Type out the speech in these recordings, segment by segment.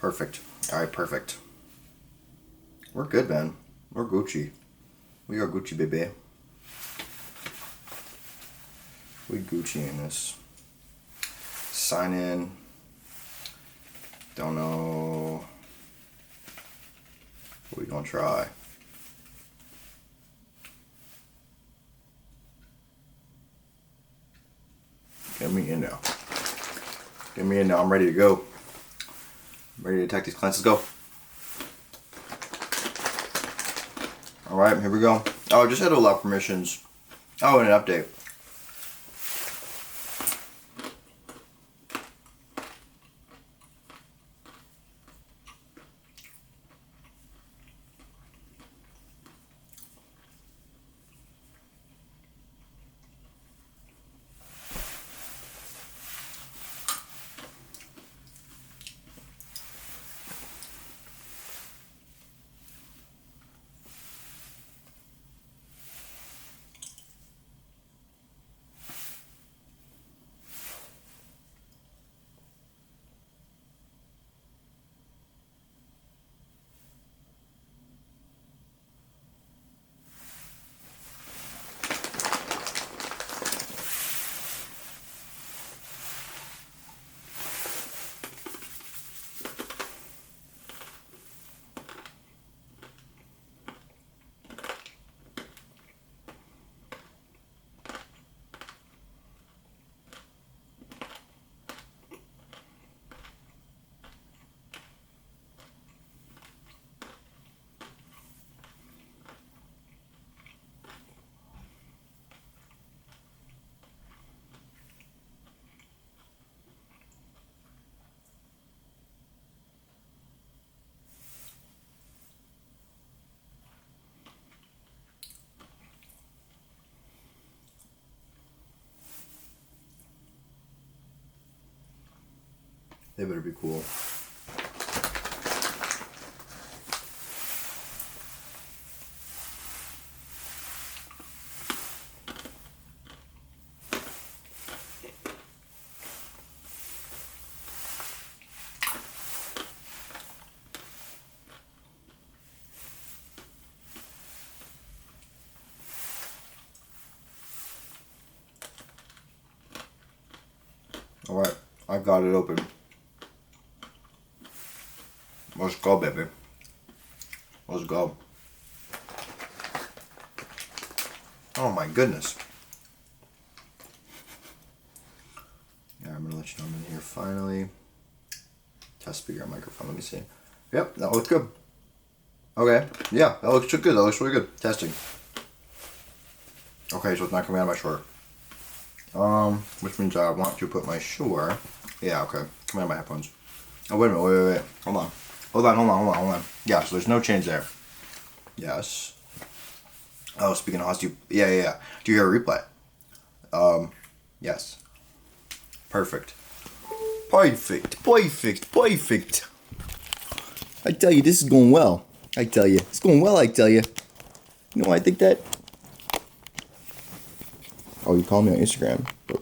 Perfect. All right, perfect. We're good, man. We're Gucci. We are Gucci, baby. We Gucci in this. Sign in. Don't know. What we gonna try? Get me in now. Get me in now. I'm ready to go. I'm ready to attack these clients. Let's go. Alright, here we go. Oh, just had to allow permissions. Oh, and an update. They better be cool. Alright, I've got it open. Let's go, baby. Let's go. Oh my goodness. Yeah, I'm gonna let you know I'm in here finally. Test speaker and microphone, let me see. Yep, that looks good. Okay, yeah, that looks good. That looks really good. Testing. Okay, so it's not coming out of my shoulder. Which means I want to put my shoe. Yeah, okay. Coming out of my headphones. Oh, wait a minute, wait. Hold on. Hold on. Yeah, so there's no change there. Yes. Oh, speaking of host, yeah. Do you hear a replay? Yes. Perfect. Perfect. I tell you, this is going well. I tell you. It's going well, I tell you. You know why I think that? Oh, you call me on Instagram. Bro,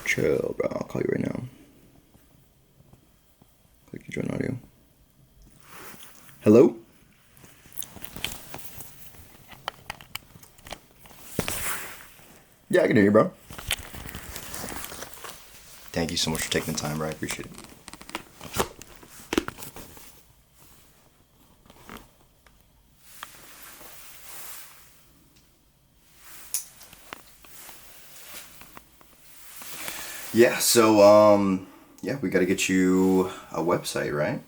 chill, bro. I'll call you right now. Click your join audio. Hello? Yeah, I can hear you, bro. Thank you so much for taking the time, bro. I appreciate it. Yeah, so, yeah, we gotta get you a website, right?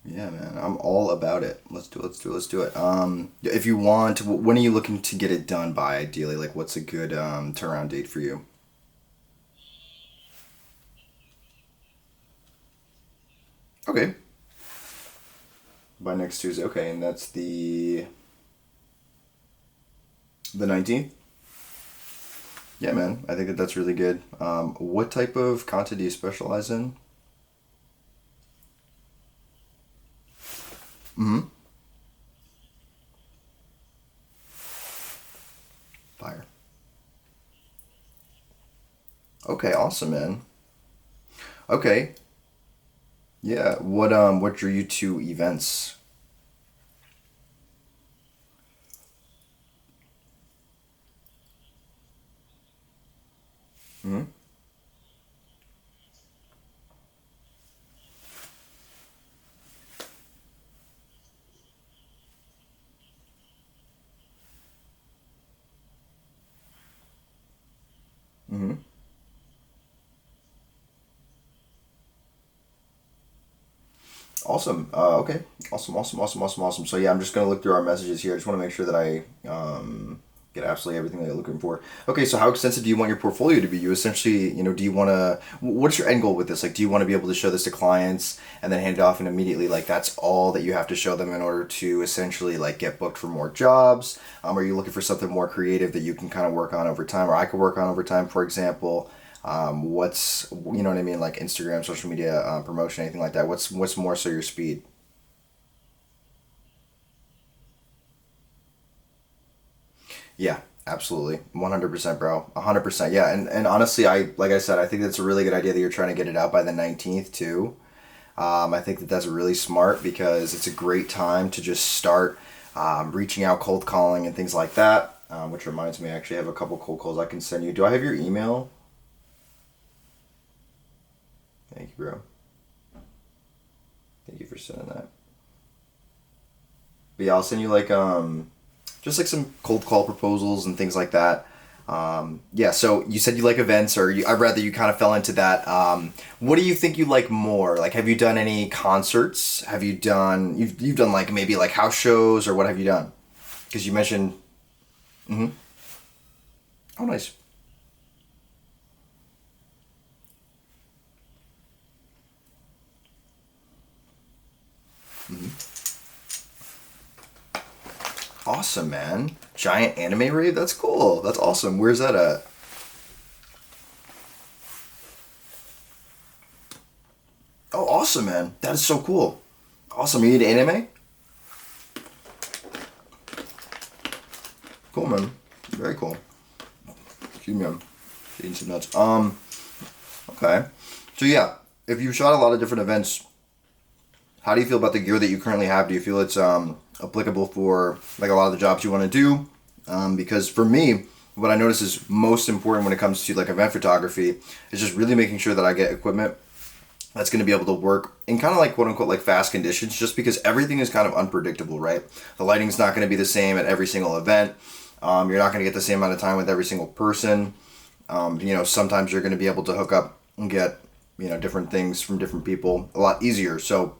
Yeah, man, I'm all about it. Let's do it. If you want, when are you looking to get it done by, ideally? Like, what's a good, turnaround date for you? Okay. By next Tuesday. Okay, and that's the 19th? Yeah, man, I think that's really good. What type of content do you specialize in? Mm-hmm. Fire. Okay, awesome, man. Okay, yeah. What drew you to events? Mm-hmm. Mm-hmm. Awesome. Okay. Awesome. Awesome. Awesome. Awesome. Awesome. So yeah, I'm just gonna look through our messages here. I just want to make sure that I get absolutely everything that you're looking for. Okay. So how extensive do you want your portfolio to be? You essentially, do you want to? What's your end goal with this? Like, do you want to be able to show this to clients and then hand it off and immediately like that's all that you have to show them in order to essentially like get booked for more jobs? Are you looking for something more creative that you can kind of work on over time, or I could work on over time, for example? What's you know what I mean, like Instagram, social media promotion, anything like that. What's more so your speed? Yeah, absolutely, 100%, bro, 100%. Yeah, and honestly, I like I said, I think that's a really good idea that you're trying to get it out by the 19th too. I think that that's really smart because it's a great time to just start reaching out, cold calling, and things like that. Which reminds me, I actually have a couple cold calls I can send you. Do I have your email? Thank you, bro. Thank you for sending that. But yeah, I'll send you like just like some cold call proposals and things like that. Yeah, so you said you like events, or I'd rather you kind of fell into that. What do you think you like more? Like, have you done any concerts? Have you done you've done like maybe like house shows, or what have you done? Because you mentioned. Hmm. Oh, nice. Awesome, man. Giant anime rave. That's cool. That's awesome. Where's that at? Oh, awesome, man. That is so cool. Awesome. You need anime? Cool, man. Very cool. Excuse me, I'm eating some nuts. Okay. So yeah, if you've shot a lot of different events, how do you feel about the gear that you currently have? Do you feel it's applicable for like a lot of the jobs you want to do? Because for me, what I notice is most important when it comes to like event photography is just really making sure that I get equipment that's going to be able to work in kind of like quote unquote like fast conditions, just because everything is kind of unpredictable, right? The lighting's not going to be the same at every single event. You're not going to get the same amount of time with every single person. Sometimes you're going to be able to hook up and get different things from different people a lot easier. So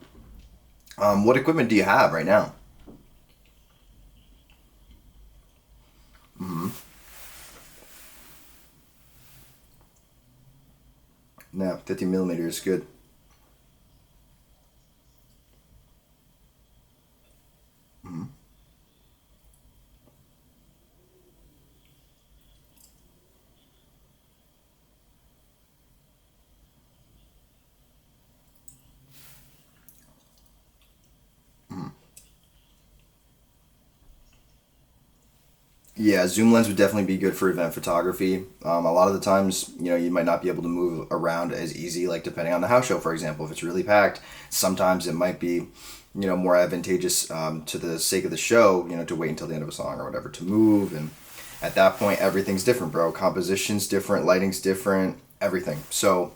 what equipment do you have right now? Mm-hmm. No, 50 millimeter is good. Mm-hmm. Mm-hmm. Yeah, zoom lens would definitely be good for event photography. A lot of the times, you might not be able to move around as easy, like depending on the house show, for example. If it's really packed, sometimes it might be, more advantageous to the sake of the show, to wait until the end of a song or whatever to move. And at that point, everything's different, bro. Composition's different, lighting's different, everything. So,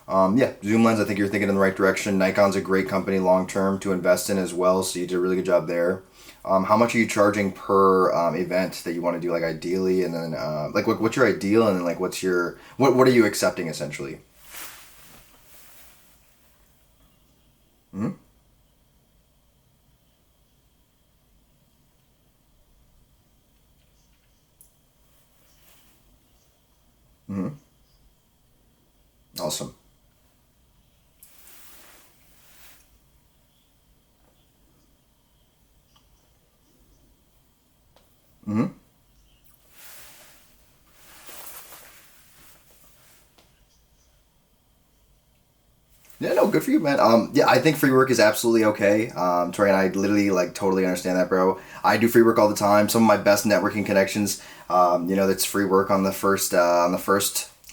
yeah, zoom lens, I think you're thinking in the right direction. Nikon's a great company long term to invest in as well, so you did a really good job there. How much are you charging per event that you want to do, like ideally, and then like what's your ideal, and then like what are you accepting essentially? Mm-hmm. Mm-hmm. Awesome. Mm-hmm. Yeah, no, good for you, man. Yeah, I think free work is absolutely okay. Tori and I literally like totally understand that, bro. I do free work all the time. Some of my best networking connections, that's free work on the first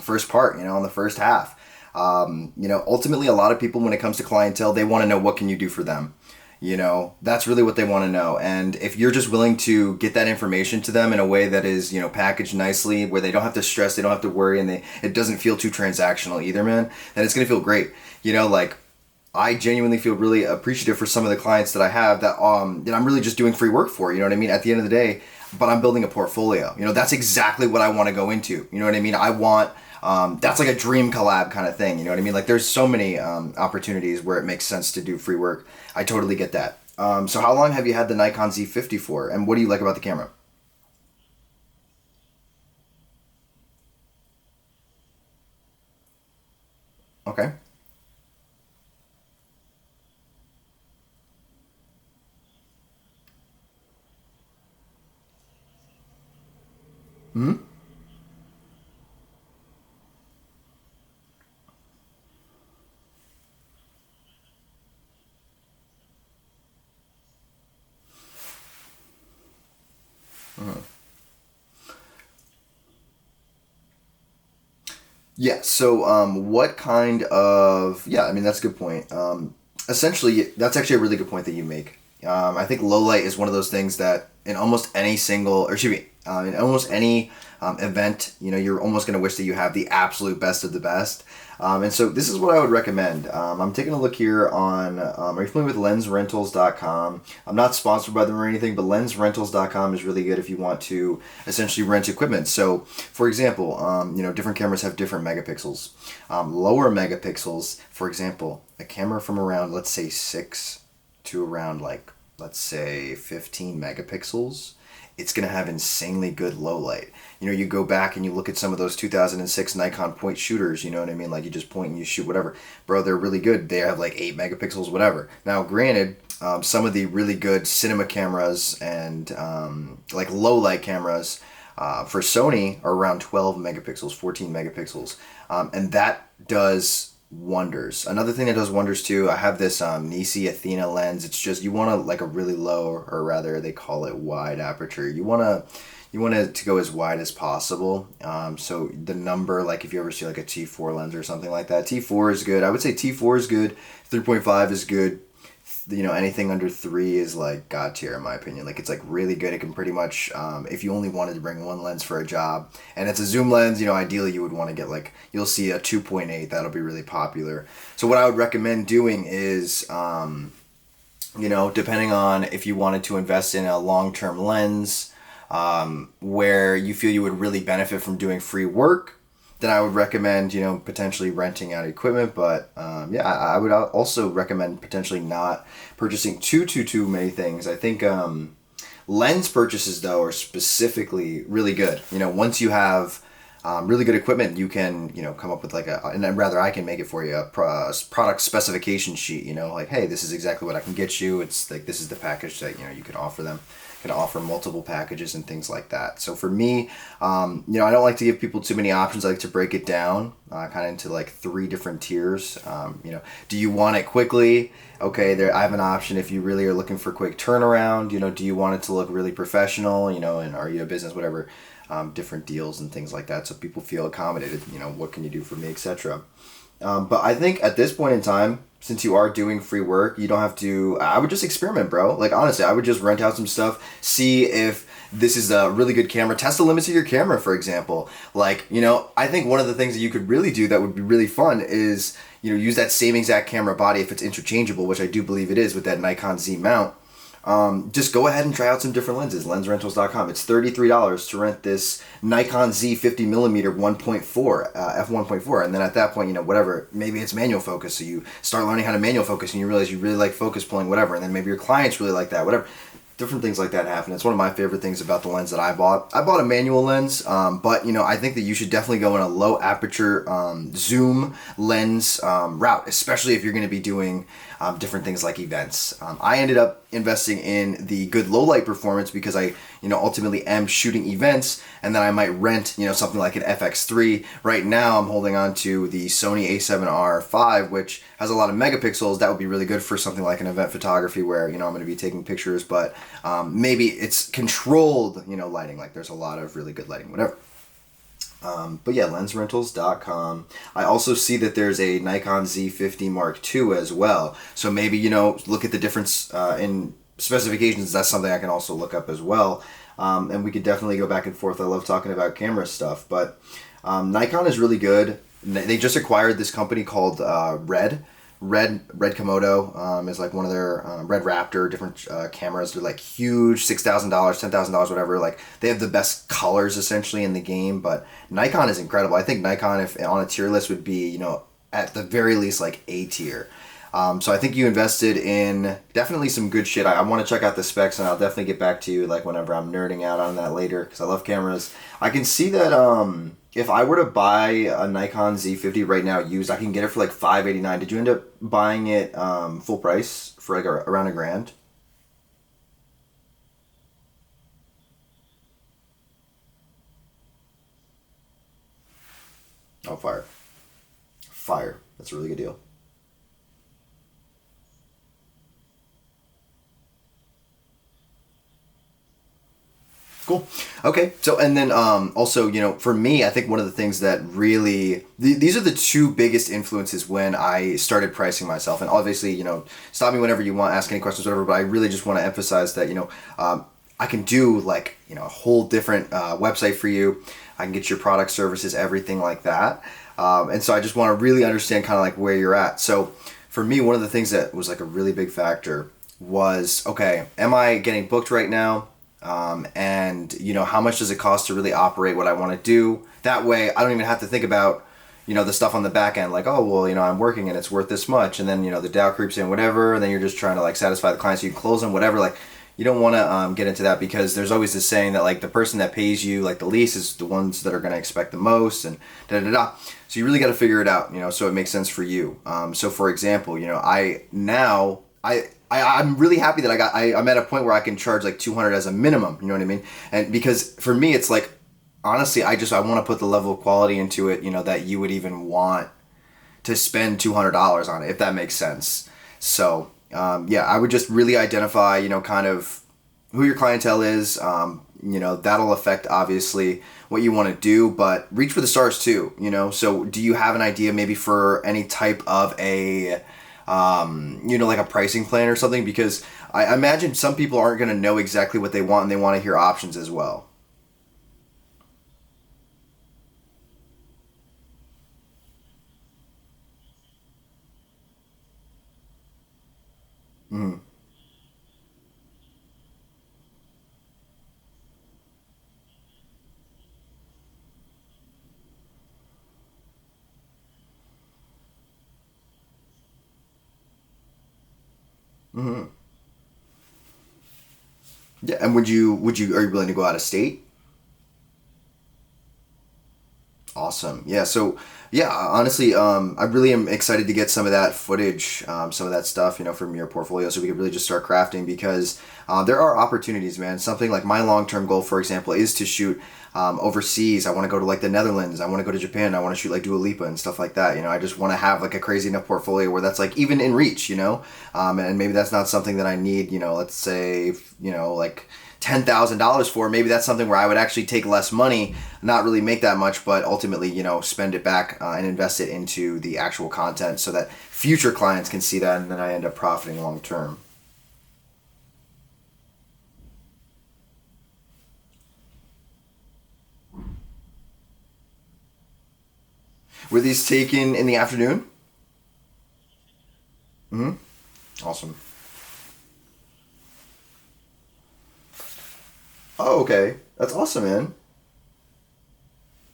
first part, on the first half. Ultimately, a lot of people, when it comes to clientele, they want to know, what can you do for them? That's really what they want to know. And if you're just willing to get that information to them in a way that is, packaged nicely, where they don't have to stress, they don't have to worry, and it doesn't feel too transactional either, man, then it's going to feel great. Like, I genuinely feel really appreciative for some of the clients that I have that I'm really just doing free work for, you know what I mean? At the end of the day, but I'm building a portfolio. That's exactly what I want to go into. You know what I mean? I want, that's like a dream collab kind of thing. You know what I mean? Like, there's so many opportunities where it makes sense to do free work. I totally get that. So how long have you had the Nikon Z50 for? And what do you like about the camera? Okay. Hmm. Yeah. So, what kind of? Yeah, I mean, that's a good point. Essentially, that's actually a really good point that you make. I think low light is one of those things that in almost any single, or excuse me, in almost any event, you're almost going to wish that you have the absolute best of the best. And so this is what I would recommend. I'm taking a look here on, are you familiar with lensrentals.com? I'm not sponsored by them or anything, but lensrentals.com is really good if you want to essentially rent equipment. So, for example, different cameras have different megapixels. Lower megapixels, for example, a camera from around, let's say 6 to around, like, let's say 15 megapixels, it's going to have insanely good low light. You go back and you look at some of those 2006 Nikon point shooters, you know what I mean? Like, you just point and you shoot whatever. Bro, they're really good. They have like 8 megapixels, whatever. Now, granted, some of the really good cinema cameras and like low light cameras for Sony are around 12 megapixels, 14 megapixels. And that does wonders. Another thing that does wonders too, I have this Nisi Athena lens. It's just, you want to like a really low, or rather they call it wide aperture. You want it to go as wide as possible. So the number, like if you ever see like a T4 lens or something like that, T4 is good. I would say T4 is good. 3.5 is good. Anything under 3 is like God tier in my opinion. Like, it's like really good. It can pretty much, if you only wanted to bring one lens for a job, and it's a zoom lens, ideally you would want to get like, you'll see a 2.8, that'll be really popular. So what I would recommend doing is, depending on if you wanted to invest in a long-term lens, where you feel you would really benefit from doing free work, then I would recommend, potentially renting out equipment. But I would also recommend potentially not purchasing too many things. I think lens purchases, though, are specifically really good. Once you have really good equipment, you can, come up with like and rather I can make it for you, a product specification sheet, like, hey, this is exactly what I can get you. It's like, this is the package that, you can offer them. Can offer multiple packages and things like that. So for me, I don't like to give people too many options. I like to break it down kind of into like 3 different tiers. Do you want it quickly? Okay, there I have an option if you really are looking for quick turnaround. Do you want it to look really professional? And are you a business, whatever, different deals and things like that, so people feel accommodated. What can you do for me, etc. But I think at this point in time, since you are doing free work, you don't have to. I would just experiment, bro. Like, honestly, I would just rent out some stuff, see if this is a really good camera. Test the limits of your camera, for example. Like, I think one of the things that you could really do that would be really fun is, use that same exact camera body if it's interchangeable, which I do believe it is with that Nikon Z mount. Just go ahead and try out some different lenses. Lensrentals.com. It's $33 to rent this Nikon Z 50mm 1.4 f1.4, and then at that point, whatever, maybe it's manual focus, so you start learning how to manual focus, and you realize you really like focus pulling, whatever, and then maybe your clients really like that, whatever. Different things like that happen. It's one of my favorite things about the lens that I bought. I bought a manual lens, but I think that you should definitely go in a low aperture zoom lens route, especially if you're going to be doing different things like events. I ended up investing in the good low light performance because I ultimately am shooting events, and then I might rent something like an FX3. Right now I'm holding on to the Sony A7R5, which has a lot of megapixels. That would be really good for something like an event photography where I'm going to be taking pictures, but maybe it's controlled lighting, like there's a lot of really good lighting, whatever. But yeah, lensrentals.com. I also see that there's a Nikon Z50 Mark II as well. So maybe, look at the difference in specifications. That's something I can also look up as well. And we could definitely go back and forth. I love talking about camera stuff. But Nikon is really good. They just acquired this company called Red Komodo is like one of their Red Raptor different cameras. They're like huge, $6,000, $10,000, whatever. Like they have the best colors essentially in the game. But Nikon is incredible. I think Nikon, if on a tier list, would be at the very least like A tier. So I think you invested in definitely some good shit. I want to check out the specs, and I'll definitely get back to you like whenever I'm nerding out on that later because I love cameras. I can see that if I were to buy a Nikon Z50 right now used, I can get it for like $589. Did you end up buying it full price for like around $1,000? Oh, fire. Fire. That's a really good deal. Cool. Okay. So, and then also, for me, I think one of the things that really, these are the two biggest influences when I started pricing myself. And obviously, stop me whenever you want, ask any questions, whatever. But I really just want to emphasize that, I can do like, a whole different website for you. I can get your product, services, everything like that. And so I just want to really understand kind of like where you're at. So for me, one of the things that was like a really big factor was, okay, am I getting booked right now? And how much does it cost to really operate what I want to do? That way I don't even have to think about the stuff on the back end, like, oh well, I'm working and it's worth this much, and then the Dow creeps in, whatever, and then you're just trying to like satisfy the client so you can close them, whatever. Like you don't want to get into that because there's always this saying that like the person that pays you like the least is the ones that are going to expect the most, and da da da. So you really got to figure it out, so it makes sense for you. So for example, I'm really happy that I'm at a point where I can charge like 200 as a minimum, you know what I mean? And because for me, it's like, honestly, I want to put the level of quality into it, that you would even want to spend $200 on it, if that makes sense. So, yeah, I would just really identify, kind of who your clientele is. That'll affect obviously what you want to do, but reach for the stars too, So do you have an idea maybe for any type of like a pricing plan or something? Because I imagine some people aren't going to know exactly what they want and they want to hear options as well. Mm-hmm. Mm-hmm. Yeah, and are you willing to go out of state? Awesome. Yeah. So, yeah, honestly, I really am excited to get some of that footage, some of that stuff, from your portfolio, so we can really just start crafting because there are opportunities, man. Something like my long-term goal, for example, is to shoot overseas. I want to go to like the Netherlands. I want to go to Japan. I want to shoot like Dua Lipa and stuff like that. I just want to have like a crazy enough portfolio where that's like even in reach, and maybe that's not something that I need, let's say, like $10,000 for. Maybe that's something where I would actually take less money, not really make that much, but ultimately, spend it back and invest it into the actual content so that future clients can see that, and then I end up profiting long term. Were these taken in the afternoon? Mm-hmm. Awesome. Oh, okay. That's awesome, man.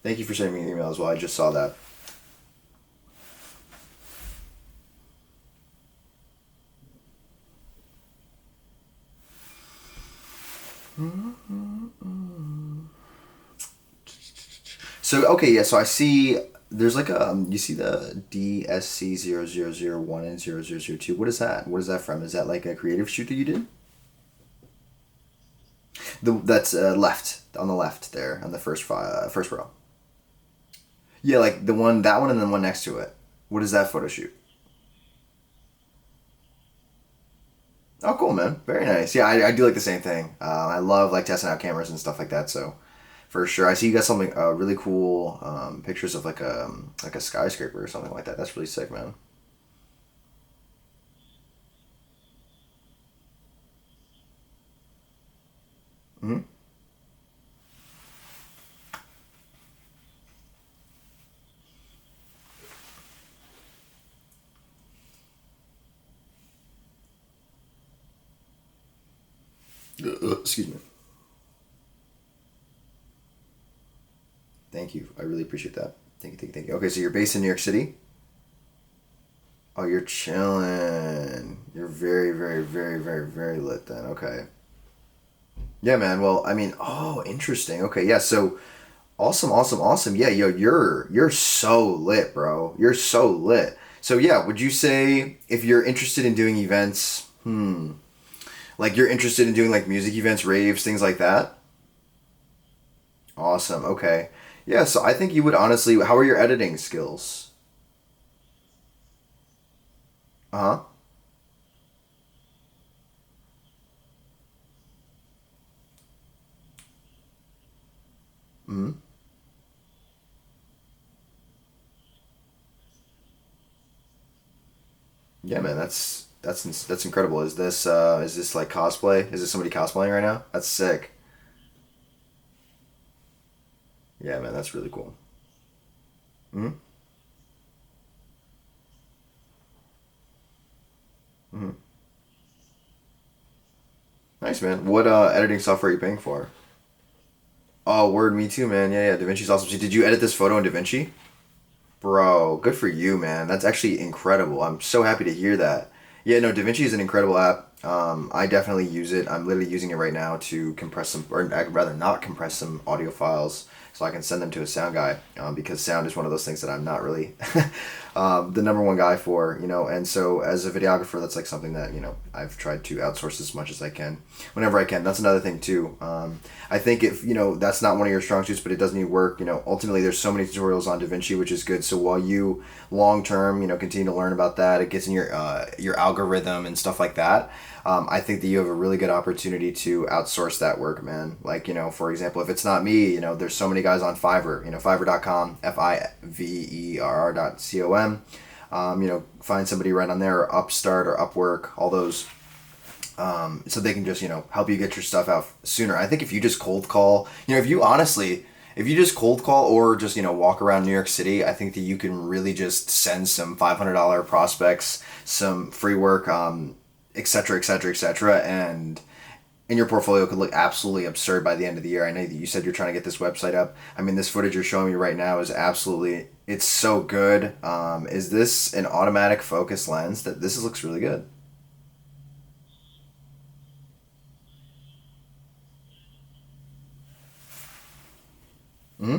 Thank you for sending me an email as well. I just saw that. So okay, yeah. So I see there's like a you see the DSC 0001 and 0002. What is that? What is that from? Is that like a creative shoot that you did? That's left on the left there on the first row. Yeah, like the one that one and then one next to it. What is that photo shoot? Oh, cool, man. Very nice. Yeah, I do like the same thing. I love like testing out cameras and stuff like that. So For sure. I see you got something really cool pictures of like a skyscraper or something like that. That's really sick, man. Hmm. Excuse me. Thank you. I really appreciate that. Thank you, thank you, thank you. Okay, so you're based in New York City? Oh, you're chilling. You're very, very, very, very, very lit then. Okay. Yeah, man. Well, I mean, oh, interesting. Okay, yeah. So awesome, awesome, awesome. Yeah, yo, you're so lit, bro. You're so lit. So yeah, would you say if you're interested in doing events, like you're interested in doing like music events, raves, things like that? Awesome. Okay. Yeah, so I think you would honestly, how are your editing skills? Uh-huh. Hmm. Yeah, man, that's incredible. Is this like cosplay? Is this somebody cosplaying right now? That's sick. Yeah, man, that's really cool. Hmm. Hmm. Nice, man. What editing software are you paying for? Oh, word, me too, man. Yeah, yeah, DaVinci's awesome. So did you edit this photo in DaVinci? Bro, good for you, man. That's actually incredible. I'm so happy to hear that. Yeah, no, DaVinci is an incredible app. I definitely use it. I'm literally using it right now to compress some, or rather not compress some audio files so I can send them to a sound guy because sound is one of those things that I'm not really the number one guy for, you know. And so as a videographer, that's like something that, you know, I've tried to outsource as much as I can whenever I can. That's another thing too. I think if you know that's not one of your strong suits, but it does need work. You know, ultimately there's so many tutorials on DaVinci, which is good. So while you long term, you know, continue to learn about that, it gets in your algorithm and stuff like that. I think that you have a really good opportunity to outsource that work, man. Like, you know, for example, if it's not me, you know, there's so many guys on Fiverr, you know, fiverr.com, fiverr.com. You know, find somebody right on there, or Upstart or Upwork, all those so they can just you know help you get your stuff out sooner. I think if you just cold call, you know, if you honestly, if you just cold call or just you know walk around New York City, I think that you can really just send some $500 prospects, some free work, et cetera, et cetera, et cetera, and your portfolio could look absolutely absurd by the end of the year. I know that you said you're trying to get this website up. I mean, this footage you're showing me right now is absolutely, it's so good. Is this an automatic focus lens? That this looks really good. Hmm.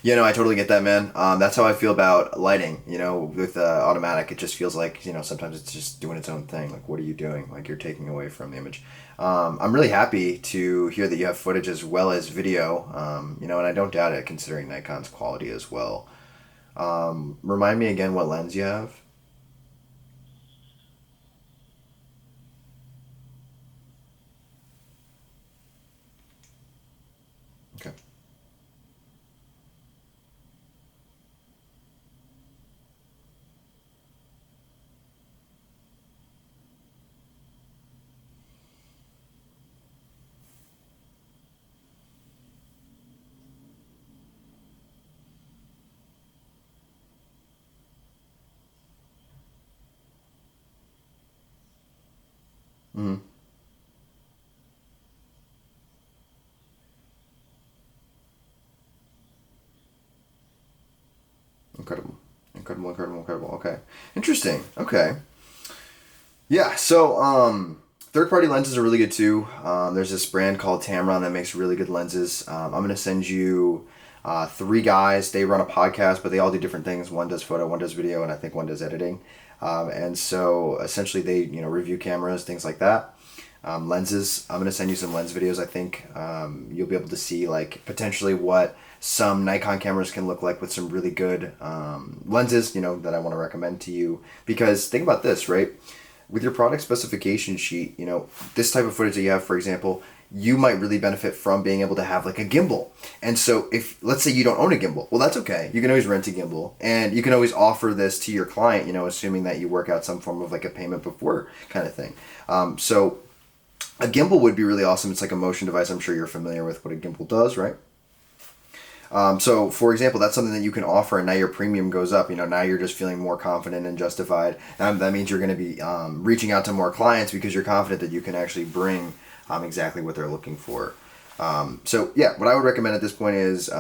Yeah, no, I totally get that, man. That's how I feel about lighting. You know, with automatic, it just feels like you know sometimes it's just doing its own thing. Like, what are you doing? Like, you're taking away from the image. I'm really happy to hear that you have footage as well as video. You know, and I don't doubt it, considering Nikon's quality as well. Remind me again what lens you have. Okay. Mm-hmm. Incredible. Incredible, incredible, incredible. Okay. Interesting. Okay. Yeah, so third party lenses are really good too. There's this brand called Tamron that makes really good lenses. I'm going to send you three guys. They run a podcast, but they all do different things. One does photo, one does video, and I think one does editing. And so essentially they, you know, review cameras, things like that. Lenses, I'm going to send you some lens videos. I think you'll be able to see like potentially what some Nikon cameras can look like with some really good lenses, you know, that I want to recommend to you. Because think about this, right? with your product specification sheet, this type of footage that you have, for example, you might really benefit from being able to have like a gimbal. And so if, let's say you don't own a gimbal, well, that's okay. You can always rent a gimbal, and you can always offer this to your client, assuming that you work out some form of like a payment before kind of thing. So a gimbal would be really awesome. It's like a motion device. I'm sure you're familiar with what a gimbal does, right? So, for example, that's something that you can offer, and now your premium goes up. Now you're just feeling more confident and justified. That means you're going to be reaching out to more clients because you're confident that you can actually bring exactly what they're looking for. So yeah, what I would recommend at this point is,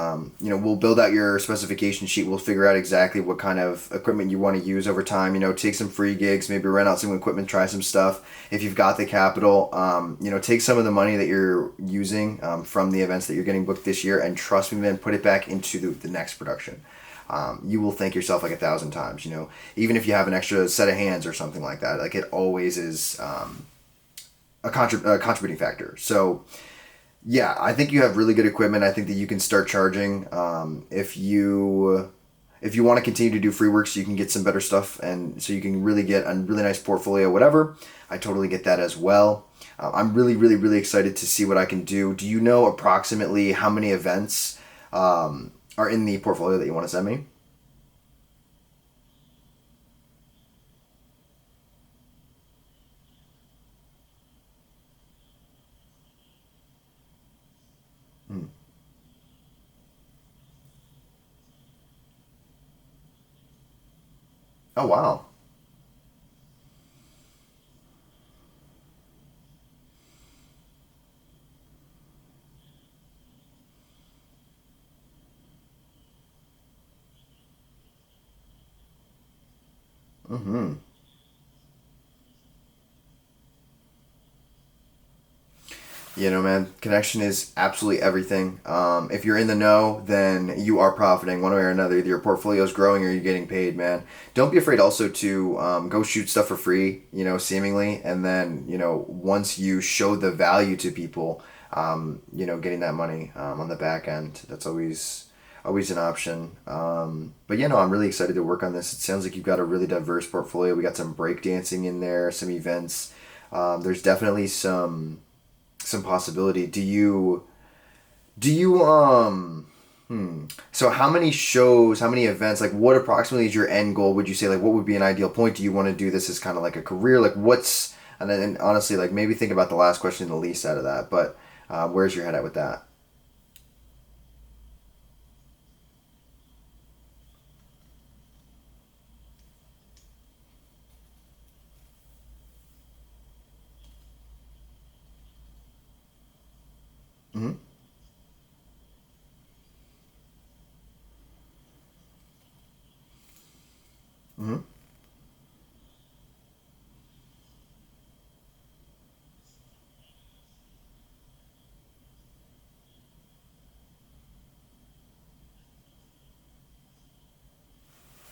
we'll build out your specification sheet. We'll figure out exactly what kind of equipment you want to use over time. Take some free gigs, maybe rent out some equipment, try some stuff. If you've got the capital, take some of the money that you're using from the events that you're getting booked this year, and trust me, man, put it back into the next production. You will thank yourself like 1,000 times. Even if you have an extra set of hands or something like that, like it always is a contributing factor. So. Yeah, I think you have really good equipment. I think that you can start charging if you want to continue to do free work, so you can get some better stuff, and so you can really get a really nice portfolio, whatever. I totally get that as well. I'm really, really, really excited to see what I can do. Do you know approximately how many events are in the portfolio that you want to send me? Hmm. Oh, wow. Mm-hmm. Man, connection is absolutely everything. If you're in the know, then you are profiting one way or another. Either your portfolio is growing or you're getting paid, man. Don't be afraid also to go shoot stuff for free, seemingly. And then, once you show the value to people, getting that money on the back end, that's always an option. But no, I'm really excited to work on this. It sounds like you've got a really diverse portfolio. We got some breakdancing in there, some events. There's definitely some possibility. Do you so how many shows, how many events, like what approximately is your end goal? Would you say, like, what would be an ideal point? Do you want to do this as kind of like a career? Like what's, and then honestly, like maybe think about the last question the least out of that, but where's your head at with that? Mm-hmm. Mm-hmm.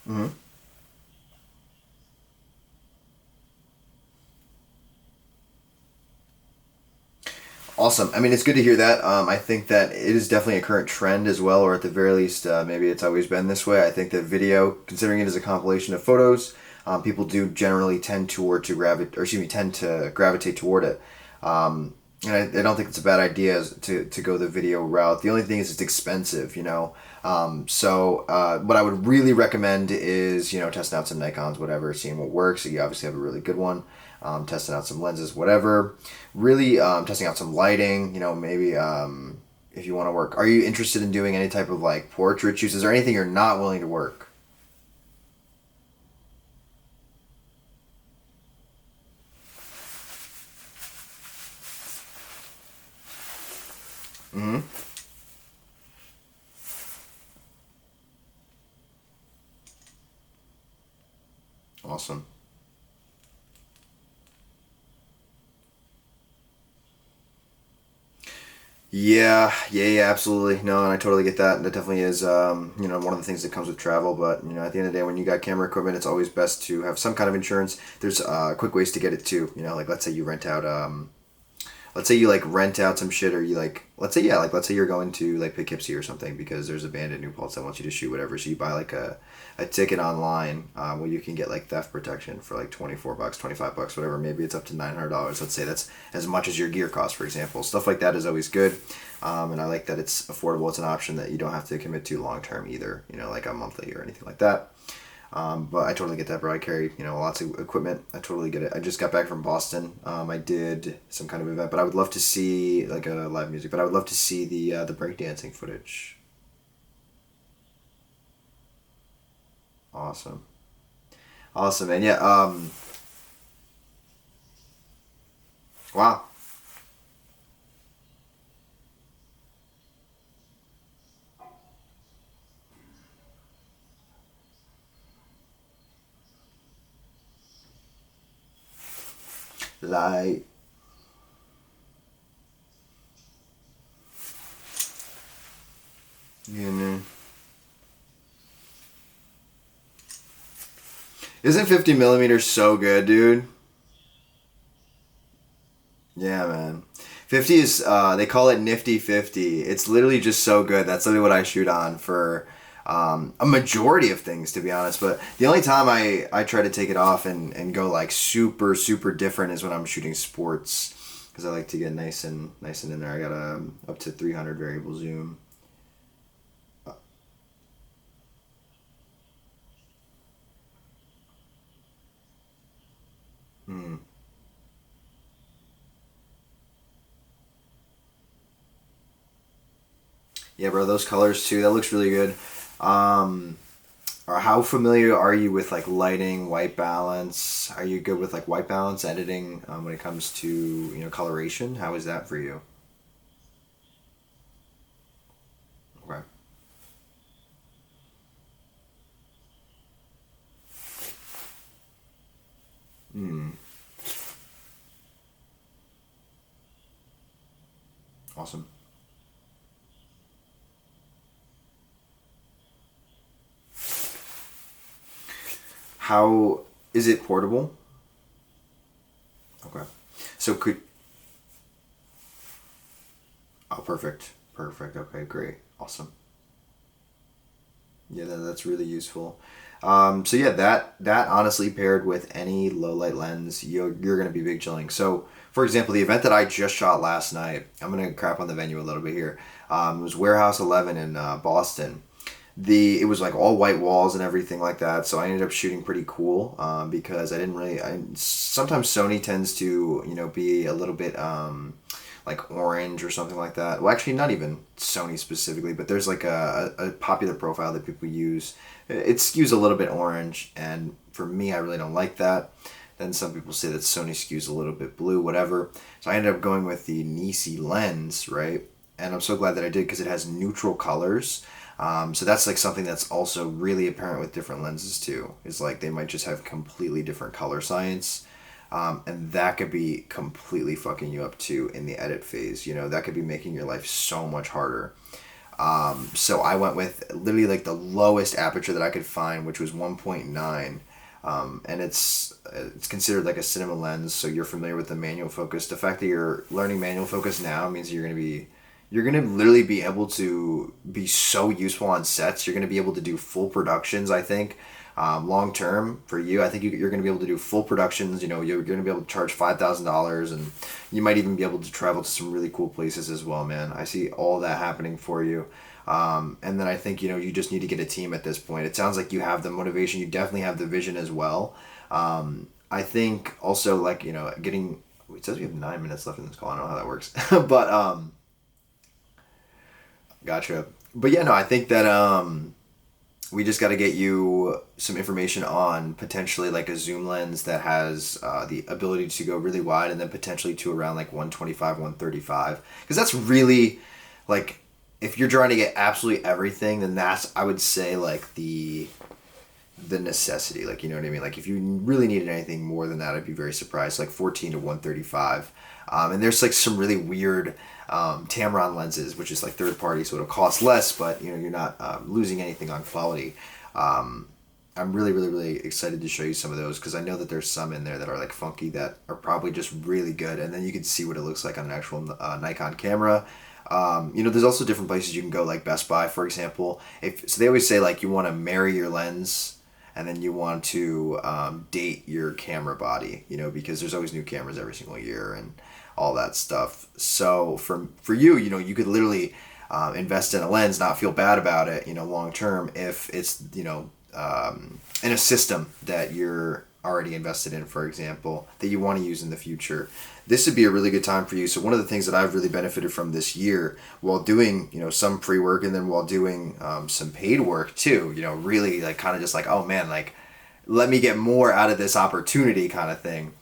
Mm-hmm. Awesome. I mean, it's good to hear that. I think that it is definitely a current trend as well, or at the very least, maybe it's always been this way. I think that video, considering it as a compilation of photos, people do generally tend to gravitate toward it. And I don't think it's a bad idea to go the video route. The only thing is it's expensive. So what I would really recommend is testing out some Nikons, whatever, seeing what works. So you obviously have a really good one. Testing out some lenses, whatever. Really testing out some lighting. Maybe if you want to work. Are you interested in doing any type of like portrait shoots? Is there anything you're not willing to work? Mm-hmm. Awesome. Yeah, absolutely. No, and I totally get that. That definitely is, one of the things that comes with travel. But at the end of the day, when you got camera equipment, it's always best to have some kind of insurance. There's quick ways to get it too. Like let's say you rent out let's say you like rent out some shit, or you like, let's say, yeah, like let's say you're going to like Poughkeepsie or something because there's a band in New Paltz that wants you to shoot whatever. So you buy like a ticket online, where you can get like theft protection for like $24, $25, whatever. Maybe it's up to $900. Let's say that's as much as your gear costs, for example. Stuff like that is always good. And I like that it's affordable. It's an option that you don't have to commit to long term either, you know, like a monthly or anything like that. But I totally get that, bro. I carry, you know, lots of equipment. I totally get it. I just got back from Boston. I did some kind of event, but I would love to see like a live music. But I would love to see the breakdancing footage. Awesome, awesome, man. Yeah. Wow. Like, you know, isn't 50 millimeters so good, dude? Yeah, man. 50 is, they call it Nifty 50. It's literally just so good. That's literally what I shoot on for a majority of things, to be honest. But the only time I try to take it off and go like super, super different is when I'm shooting sports. Because I like to get nice and in there. I got up to 300 variable zoom. Hmm. Yeah, bro, those colors too. That looks really good. Um, or how familiar are you with like lighting, white balance? Are you good with like white balance editing when it comes to, you know, coloration? How is that for you? Okay. Hmm. Awesome. How is it portable? Okay. So could oh, perfect. Perfect. Okay, great. Awesome. Yeah, that's really useful. So yeah, that honestly paired with any low light lens, you're gonna be big chilling. So for example, the event that I just shot last night, I'm gonna crap on the venue a little bit here. It was Warehouse 11 in Boston. It was like all white walls and everything like that. So I ended up shooting pretty cool, because I didn't really. Sometimes Sony tends to, you know, be a little bit like orange or something like that. Well, actually, not even Sony specifically, but there's like a popular profile that people use. It skews a little bit orange, and for me, I really don't like that. Then some people say that Sony skews a little bit blue, whatever. So I ended up going with the Nisi lens, right? And I'm so glad that I did because it has neutral colors. So that's like something that's also really apparent with different lenses too. Is like they might just have completely different color science. And that could be completely fucking you up too in the edit phase. You know, that could be making your life so much harder. So I went with literally like the lowest aperture that I could find, which was 1.9. And it's considered like a cinema lens, so you're familiar with the manual focus. The fact that you're learning manual focus now means you're gonna literally be able to be so useful on sets. You're gonna be able to do full productions, I think. Long term for you, I think you're going to be able to do full productions. You know, you're going to be able to charge $5,000, and you might even be able to travel to some really cool places as well, man. I see all that happening for you. And then I think, you know, you just need to get a team at this point. It sounds like you have the motivation. You definitely have the vision as well. I think also, like, you know, it says we have 9 minutes left in this call. I don't know how that works. But gotcha. But yeah, no, I think that we just got to get you some information on potentially like a zoom lens that has the ability to go really wide, and then potentially to around like 125, 135. Because that's really like, if you're trying to get absolutely everything, then that's, I would say, like the necessity. Like, you know what I mean? Like if you really needed anything more than that, I'd be very surprised. Like 14 to 135. And there's like some really weird Tamron lenses, which is like third party, so it'll cost less, but you know, you're not losing anything on quality. Um, I'm really, really, really excited to show you some of those because I know that there's some in there that are like funky that are probably just really good, and then you can see what it looks like on an actual Nikon camera. There's also different places you can go, like Best Buy, for example. If so, they always say like you want to marry your lens, and then you want to date your camera body, because there's always new cameras every single year and all that stuff. So for you, you could literally invest in a lens, not feel bad about it, long term if it's in a system that you're already invested in, for example, that you want to use in the future. This would be a really good time for you. So one of the things that I've really benefited from this year while doing, some free work and then while doing some paid work too, really like kind of just like, oh man, like let me get more out of this opportunity kind of thing.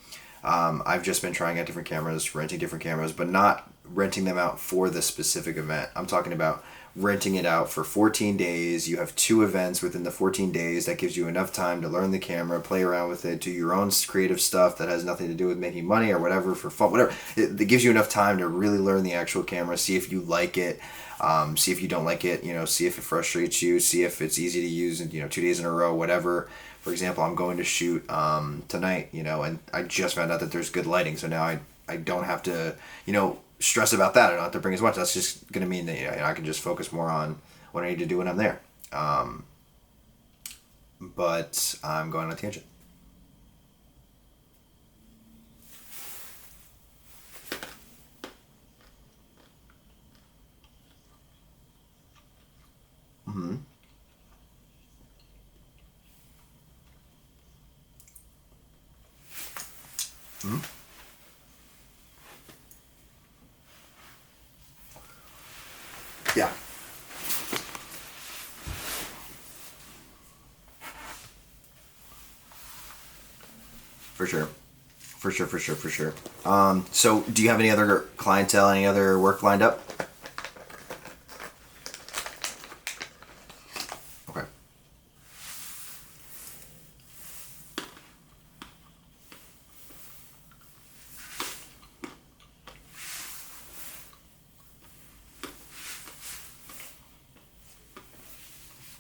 I've just been trying out different cameras, renting different cameras, but not renting them out for the specific event. I'm talking about renting it out for 14 days. You have 2 events within the 14 days. That gives you enough time to learn the camera, play around with it, do your own creative stuff that has nothing to do with making money or whatever, for fun, whatever. It gives you enough time to really learn the actual camera, see if you like it, see if you don't like it, see if it frustrates you, see if it's easy to use in, 2 days in a row, whatever. For example, I'm going to shoot tonight, and I just found out that there's good lighting, so now I don't have to, stress about that. I don't have to bring as much. That's just going to mean that I can just focus more on what I need to do when I'm there. But I'm going on a tangent. Mm-hmm. Mm-hmm. Yeah, for sure. For sure, for sure, for sure. So do you have any other clientele, any other work lined up? Okay.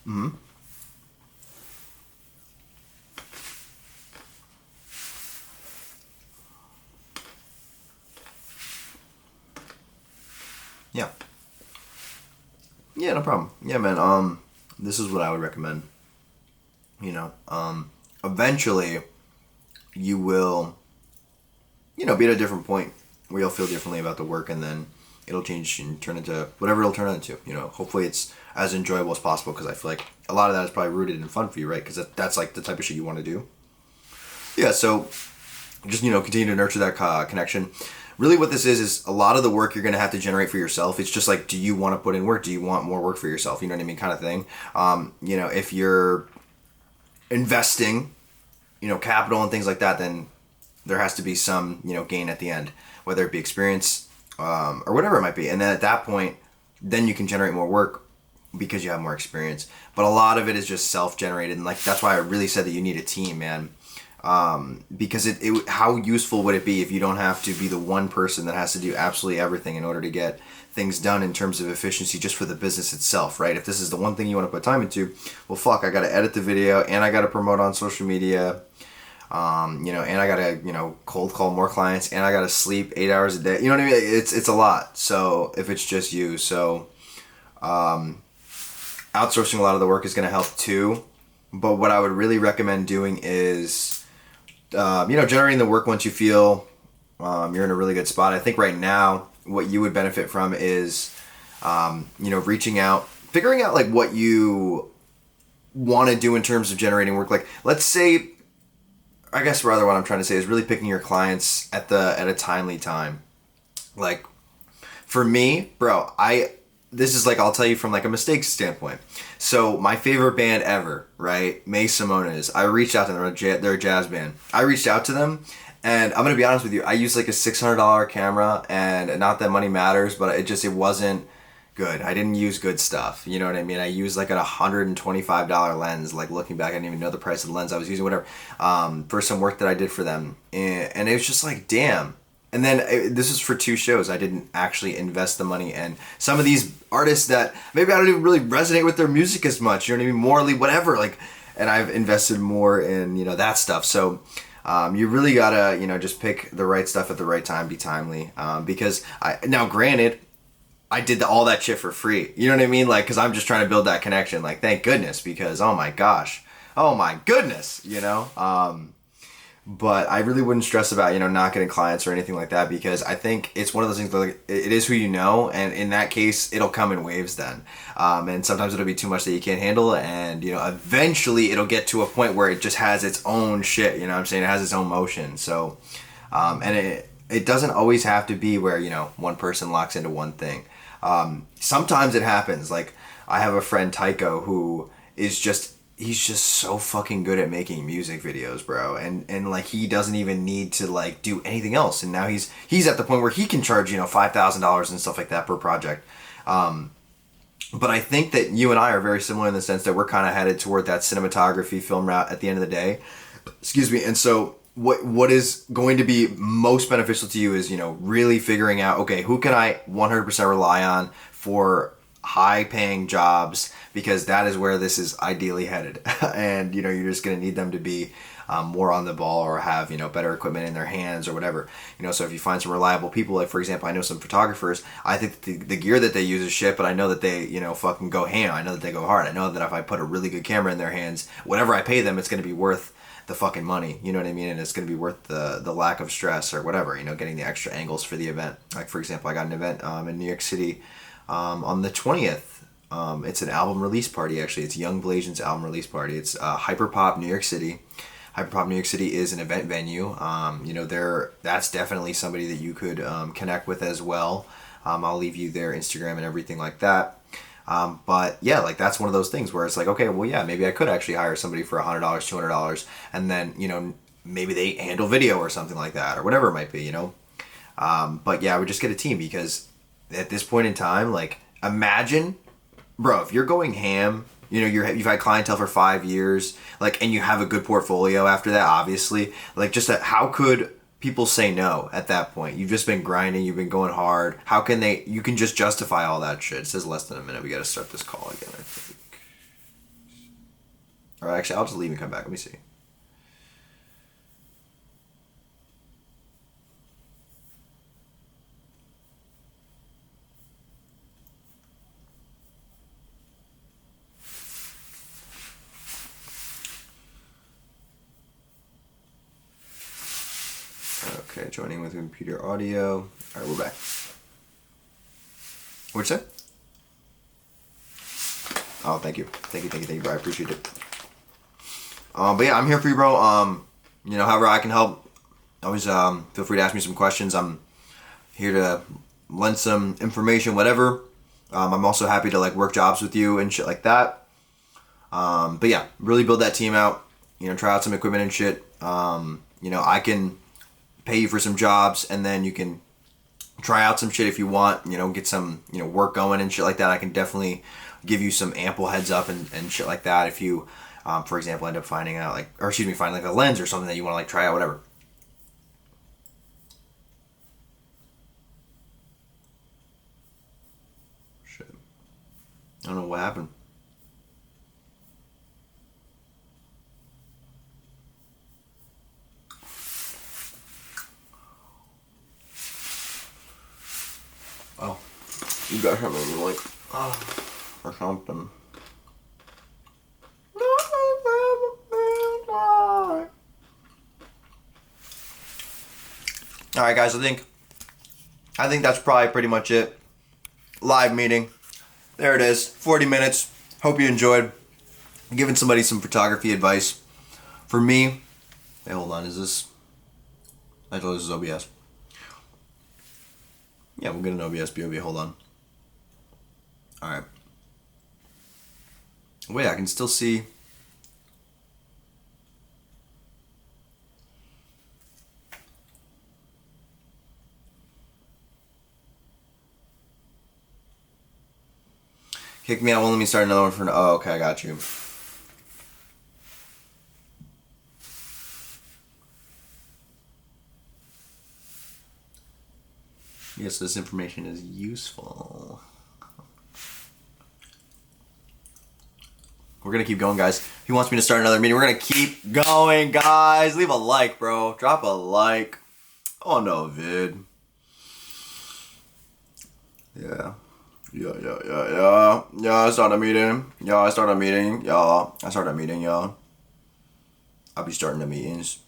Mm-hmm. Yeah. Yeah, no problem. Yeah, man. This is what I would recommend. Eventually you will, be at a different point where you'll feel differently about the work, and then it'll change and turn into whatever it'll turn into. Hopefully it's as enjoyable as possible, because I feel like a lot of that is probably rooted in fun for you, right? Because that's like the type of shit you want to do. Yeah, so just continue to nurture that connection. Really what this is a lot of the work you're going to have to generate for yourself. It's just like, do you want to put in work? Do you want more work for yourself? You know what I mean? Kind of thing. If you're investing, capital and things like that, then there has to be some, gain at the end, whether it be experience or whatever it might be. And then at that point, then you can generate more work because you have more experience. But a lot of it is just self-generated. And like, that's why I really said that you need a team, man. Because how useful would it be if you don't have to be the one person that has to do absolutely everything in order to get things done in terms of efficiency just for the business itself, right? If this is the one thing you want to put time into, well, fuck, I got to edit the video and I got to promote on social media, and I got to, cold call more clients, and I got to sleep 8 hours a day. You know what I mean? It's a lot. So if it's just you, outsourcing a lot of the work is going to help too. But what I would really recommend doing is, generating the work once you feel you're in a really good spot. I think right now what you would benefit from is, reaching out, figuring out like what you want to do in terms of generating work. Like, let's say, I guess rather what I'm trying to say is really picking your clients at a timely time. Like for me, bro, this is like, I'll tell you from like a mistakes standpoint. So my favorite band ever, right? May Simone's. I reached out to them. They're a jazz band. I reached out to them, and I'm going to be honest with you. I used like a $600 camera, and not that money matters, but it wasn't good. I didn't use good stuff. You know what I mean? I used like a $125 lens. Like looking back, I didn't even know the price of the lens I was using, whatever, for some work that I did for them. And it was just like, damn. And then this is for 2 shows. I didn't actually invest the money in some of these artists that maybe I don't even really resonate with their music as much. You know what I mean? Morally, whatever. Like, and I've invested more in, you know, that stuff. So you really gotta, you know, just pick the right stuff at the right time, be timely. Because now granted, I did all that shit for free. You know what I mean? Like, cause I'm just trying to build that connection. Like, thank goodness, because oh my goodness, you know. But I really wouldn't stress about, you know, not getting clients or anything like that, because I think it's one of those things that, like, it is who you know, and in that case it'll come in waves then. And sometimes it'll be too much that you can't handle, and, you know, eventually it'll get to a point where it just has its own shit, you know what I'm saying? It has its own motion. So and it doesn't always have to be where, you know, one person locks into one thing. Sometimes it happens. Like, I have a friend, Tycho, who is just, he's just so fucking good at making music videos, bro. And like, he doesn't even need to like do anything else. And now he's at the point where he can charge, you know, $5,000 and stuff like that per project. But I think that you and I are very similar in the sense that we're kind of headed toward that cinematography film route at the end of the day. Excuse me. And so what is going to be most beneficial to you is, you know, really figuring out, okay, who can I 100% rely on for high paying jobs, because that is where this is ideally headed. And, you know, you're just going to need them to be more on the ball, or have, you know, better equipment in their hands or whatever, you know. So if you find some reliable people, like, for example, I know some photographers, I think the gear that they use is shit, but I know that they, you know, fucking go ham. I know that they go hard. I know that if I put a really good camera in their hands, whatever I pay them, it's going to be worth the fucking money, you know what I mean? And it's going to be worth the lack of stress or whatever, you know, getting the extra angles for the event. Like, for example, I got an event in New York City on the 20th. It's an album release party, actually. It's Young Blasian's album release party. It's Hyperpop New York City. Hyperpop New York City is an event venue. You know, that's definitely somebody that you could connect with as well. I'll leave you their Instagram and everything like that. But yeah, like, that's one of those things where it's like, okay, well, yeah, maybe I could actually hire somebody for $100, $200, and then, you know, maybe they handle video or something like that, or whatever it might be, you know. But yeah, I would just get a team, because at this point in time, like, imagine, bro, if you're going ham, you know, you've had clientele for 5 years, like, and you have a good portfolio after that, obviously, like, just how could people say no at that point? You've just been grinding, you've been going hard. How can you can just justify all that shit. It says less than a minute. We got to start this call again, I think. Or actually, I'll just leave and come back. Let me see. Okay, joining with computer audio. All right, we're back. What'd you say? Oh, thank you, bro. I appreciate it. But yeah, I'm here for you, bro. You know, however I can help, always feel free to ask me some questions. I'm here to lend some information, whatever. I'm also happy to like work jobs with you and shit like that. But yeah, really build that team out. You know, try out some equipment and shit. You know, I can pay you for some jobs, and then you can try out some shit if you want, you know, get some, you know, work going and shit like that. I can definitely give you some ample heads up and shit like that if you, for example, end up finding out, like, or excuse me, find like a lens or something that you want to like try out, whatever. Shit. I don't know what happened. Oh, you guys have me like, or something. All right, guys. I think that's probably pretty much it. Live meeting. There it is. 40 minutes. Hope you enjoyed. Giving somebody some photography advice. For me, hey, hold on. Is this? I told this is OBS. Yeah, we'll get an OBS BOV. Hold on. All right. Wait, I can still see. Kick me out. Won't let me start another one for. Oh, okay, I got you. Yes, this information is useful. We're gonna keep going, guys. He wants me to start another meeting. We're gonna keep going, guys. Leave a like, bro. Drop a like. Oh no, vid. Yeah. Yeah, I start a meeting. I start a meeting, y'all. I'll be starting the meetings.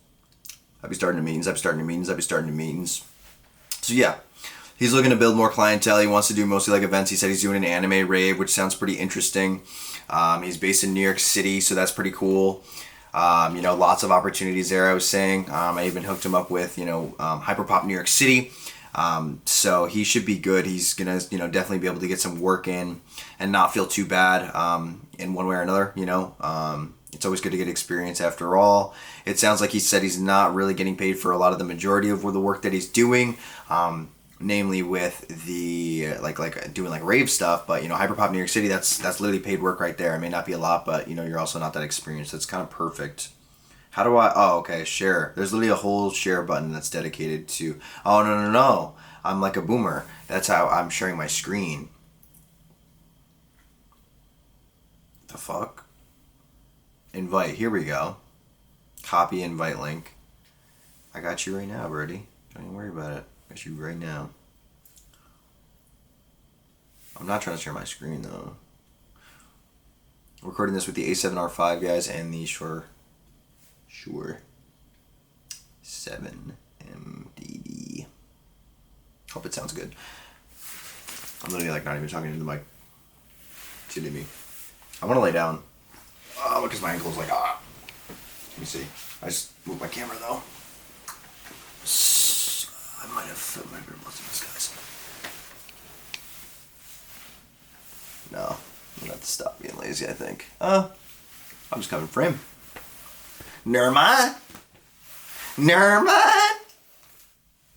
So yeah, he's looking to build more clientele. He wants to do mostly like events. He said he's doing an anime rave, which sounds pretty interesting. He's based in New York City, so that's pretty cool. Lots of opportunities there, I was saying. I even hooked him up with, Hyperpop New York City. So he should be good. He's gonna, definitely be able to get some work in and not feel too bad in one way or another. It's always good to get experience after all. It sounds like he said he's not really getting paid for a lot of the majority of the work that he's doing, namely with the like doing like rave stuff. But Hyperpop New York City, that's literally paid work right there. It may not be a lot, but you're also not that experienced. That's kind of perfect. How do I? Oh, okay, share. There's literally a whole share button that's dedicated to. Oh no! I'm like a boomer. That's how I'm sharing my screen. The fuck? Invite. Here we go. Copy invite link. I got you right now, Birdie. Don't even worry about it. I got you right now. I'm not trying to share my screen though. Recording this with the A7R5 guys and the Shure 7MDD. Hope it sounds good. I'm literally like not even talking into the mic. It's hitting me. I want to lay down. Because my ankle's like, Let me see. I just moved my camera though. I might have filled my beer most of this, guys. No. I'm gonna have to stop being lazy, I think. I'll just come in frame. Never mind.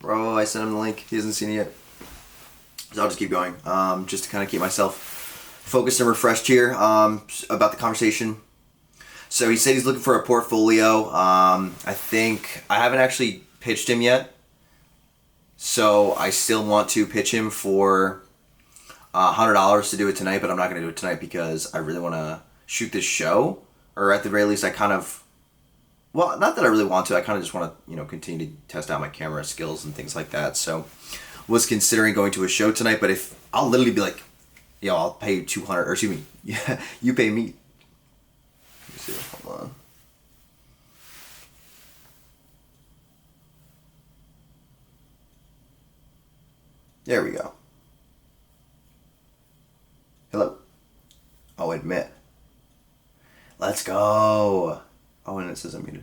Bro, I sent him the link. He hasn't seen it yet. So I'll just keep going. Just to kind of keep myself focused and refreshed here about the conversation. So he said he's looking for a portfolio. I think I haven't actually pitched him yet. So I still want to pitch him for $100 to do it tonight, but I'm not going to do it tonight because I really want to shoot this show. Or at the very least, I kind of... Well, not that I really want to. I kind of just want to, continue to test out my camera skills and things like that. So was considering going to a show tonight, but if... I'll literally be like, I'll pay you 200... Or excuse me, yeah, you pay me... Let me see, hold on. There we go. Hello? Oh, admit. Let's go. Oh, and it says unmuted.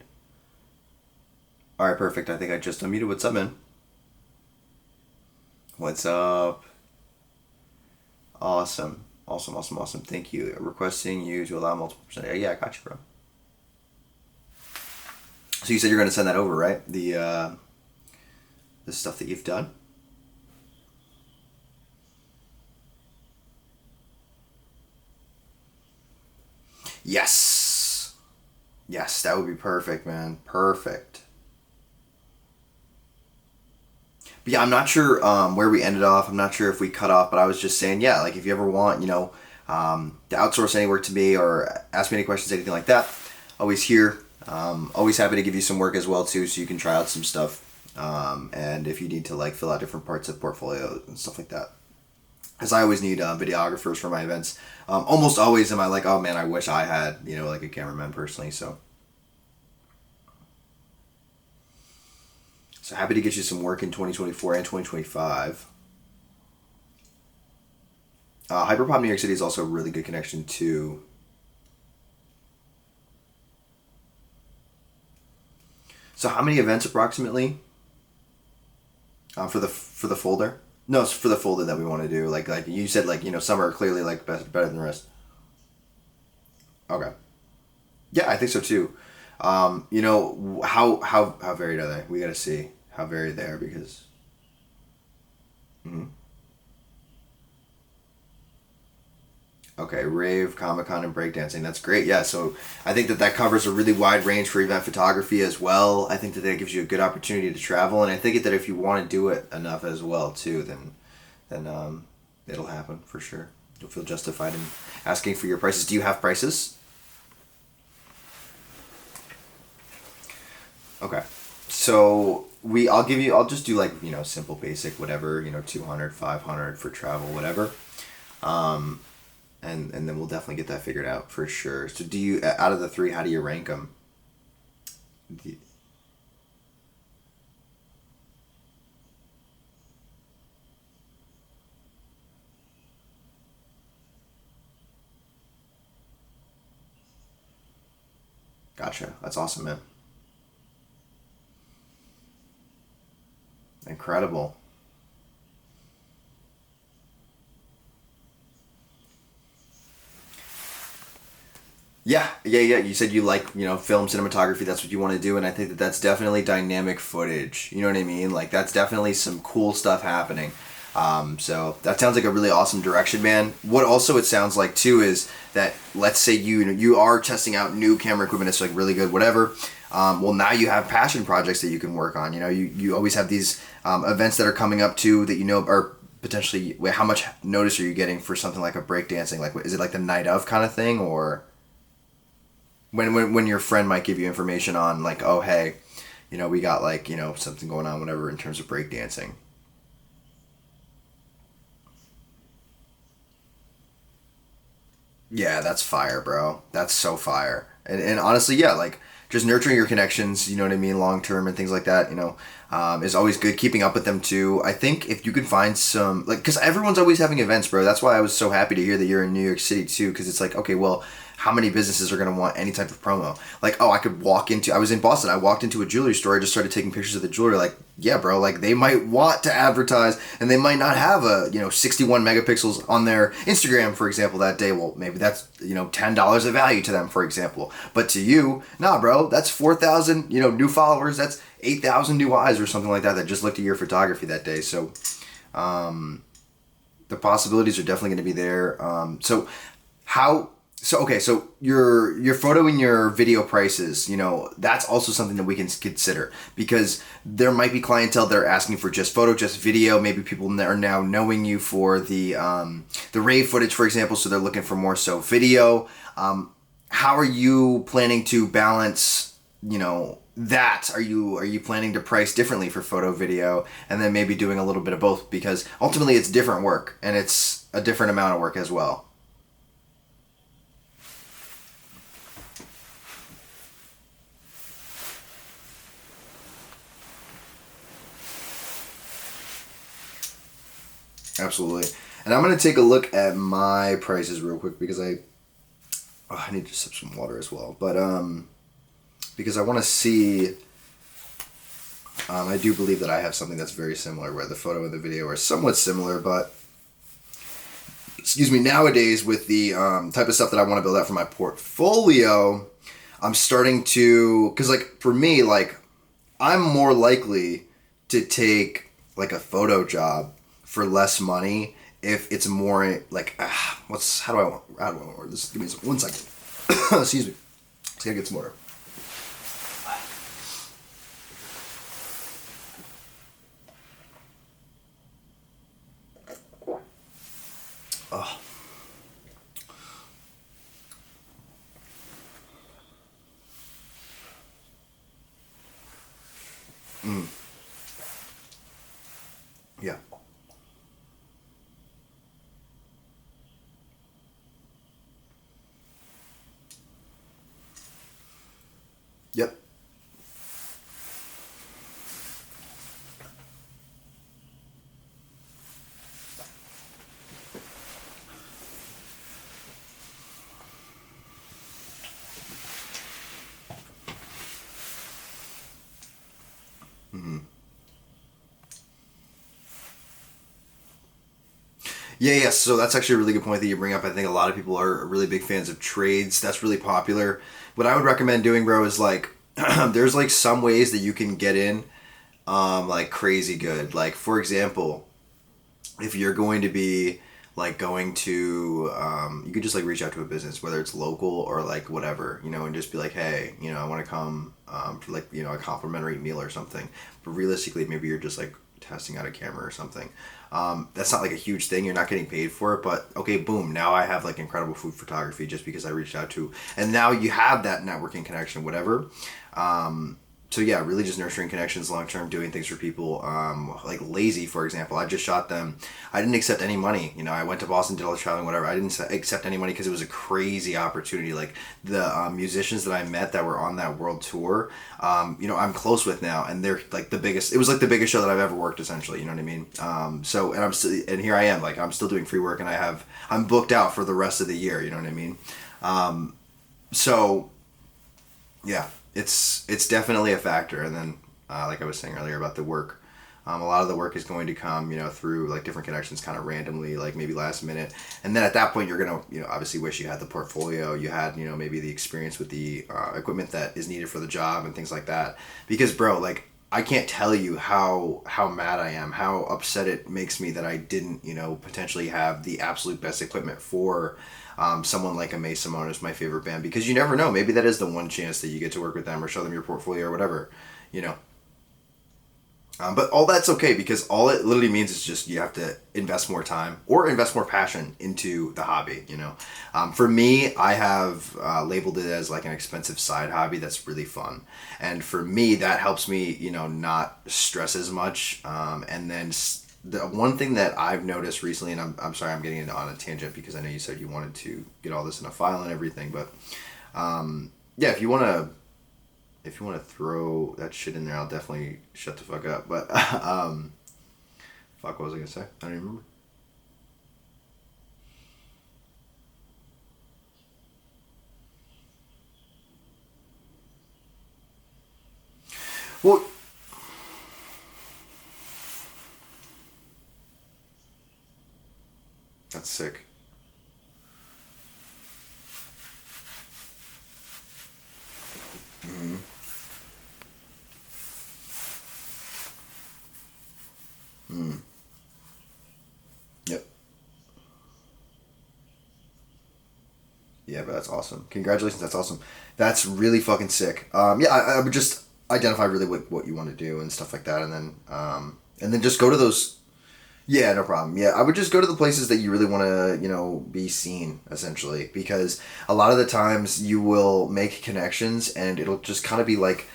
Alright, perfect. I think I just unmuted. What's up, man? What's up? Awesome. Awesome. Thank you. Requesting you to allow multiple percent. Yeah, I got you, bro. So you said you're going to send that over, right? The stuff that you've done? Yes, that would be perfect, man. Perfect. But yeah, I'm not sure where we ended off. I'm not sure if we cut off, but I was just saying, yeah, like if you ever want, to outsource any work to me or ask me any questions, anything like that, always here. Always happy to give you some work as well too, so you can try out some stuff. And if you need to like fill out different parts of portfolio and stuff like that. Because I always need videographers for my events. Almost always am I like, oh man, I wish I had, like a cameraman personally. So happy to get you some work in 2024 and 2025. Hyperpop New York City is also a really good connection to... So how many events approximately for the folder? No, it's for the folder that we want to do. Like you said, some are clearly like better than the rest. Okay. Yeah, I think so too. How varied are they? We gotta see how varied they are because. Okay, rave, Comic-Con, and breakdancing. That's great. Yeah, so I think that covers a really wide range for event photography as well. I think that gives you a good opportunity to travel, and I think that if you want to do it enough as well too, then it'll happen for sure. You'll feel justified in asking for your prices. Do you have prices? Okay. So I'll just do like, simple basic, whatever, 200, 500 for travel, whatever. Um, and then we'll definitely get that figured out for sure. So out of the three, how do you rank them? Gotcha. That's awesome, man. Incredible. Yeah, yeah, yeah. You said you like, film cinematography. That's what you want to do, and I think that that's definitely dynamic footage. You know what I mean? Like that's definitely some cool stuff happening. So that sounds like a really awesome direction, man. What also it sounds like too is that let's say you are testing out new camera equipment. It's like really good, whatever. Well, now you have passion projects that you can work on. You always have these events that are coming up too that are potentially. Wait, how much notice are you getting for something like a breakdancing? Like, is it like the night of kind of thing, or when your friend might give you information on like, oh hey, we got like something going on, whatever, in terms of breakdancing. Yeah, that's fire, bro. That's so fire. And honestly, yeah, like just nurturing your connections, you know what I mean, long term and things like that, is always good. Keeping up with them too. I think if you could find some, like, because everyone's always having events, bro. That's why I was so happy to hear that you're in New York City too, because it's like, okay, well, how many businesses are going to want any type of promo? Like, oh, I was in Boston. I walked into a jewelry store. I just started taking pictures of the jewelry. Like, yeah, bro, like they might want to advertise and they might not have 61 megapixels on their Instagram, for example, that day. Well, maybe that's, $10 of value to them, for example. But to you, nah, bro, that's 4,000, new followers. That's 8,000 new eyes or something like that just looked at your photography that day. So, the possibilities are definitely going to be there. How so okay, so your photo and your video prices, that's also something that we can consider because there might be clientele that are asking for just photo, just video. Maybe people are now knowing you for the rave footage, for example, so they're looking for more so video. How are you planning to balance, that? Are you planning to price differently for photo, video, and then maybe doing a little bit of both because ultimately it's different work and it's a different amount of work as well. Absolutely. And I'm gonna take a look at my prices real quick because I need to sip some water as well. But because I want to see. I do believe that I have something that's very similar, where the photo and the video are somewhat similar, but excuse me. Nowadays, with the type of stuff that I want to build out for my portfolio, I'm starting to because like for me, like I'm more likely to take like a photo job for less money if it's more like how do I word this? Give me 1 second. Excuse me. Just gotta get some water. Oh. Mm. Yeah. Yep. Mm-hmm. Yeah, yeah. So that's actually a really good point that you bring up. I think a lot of people are really big fans of trades. That's really popular. What I would recommend doing, bro, is like there's like some ways that you can get in like crazy good. Like for example, if you're going to be like going to you could just like reach out to a business whether it's local or like whatever and just be like hey I want to come for like a complimentary meal or something but realistically maybe you're just like testing out a camera or something that's not like a huge thing you're not getting paid for it but okay boom now I have like incredible food photography just because I reached out to and now you have that networking connection whatever So yeah, really just nurturing connections long term, doing things for people. Like Lazy, for example, I just shot them. I didn't accept any money. You know, I went to Boston, did all the traveling, whatever. I didn't accept any money because it was a crazy opportunity. Like the musicians that I met that were on that world tour, you know, I'm close with now, and they're like the biggest. It was like the biggest show that I've ever worked, essentially. You know what I mean? So and I'm still, and here I am, like I'm still doing free work, and I'm booked out for the rest of the year. You know what I mean? So yeah, it's definitely a factor. And then like I was saying earlier about the work, a lot of the work is going to come, you know, through like different connections, kind of randomly, like maybe last minute. And then at that point, you're gonna, you know, obviously wish you had the portfolio, you had, you know, maybe the experience with the equipment that is needed for the job and things like that. Because bro, like I can't tell you how mad I am, how upset it makes me that I didn't, you know, potentially have the absolute best equipment for someone like Amaze Simone is my favorite band, because you never know, maybe that is the one chance that you get to work with them or show them your portfolio or whatever, you know. But all that's okay, because all it literally means is just you have to invest more time or invest more passion into the hobby, you know. For me, I have labeled it as like an expensive side hobby that's really fun. And for me, that helps me, you know, not stress as much. And then the one thing that I've noticed recently, and I'm sorry I'm getting into on a tangent because I know you said you wanted to get all this in a file and everything, but yeah, if you want to throw that shit in there, I'll definitely shut the fuck up. But fuck, what was I gonna say? I don't even remember. Well, that's sick. Mm-hmm. Mm. Yep. Yeah, but that's awesome. Congratulations, that's awesome. That's really fucking sick. Yeah, I would just identify really what you want to do and stuff like that, and then just go to those. Yeah, no problem. Yeah, I would just go to the places that you really want to, you know, be seen, essentially, because a lot of the times you will make connections and it'll just kind of be like,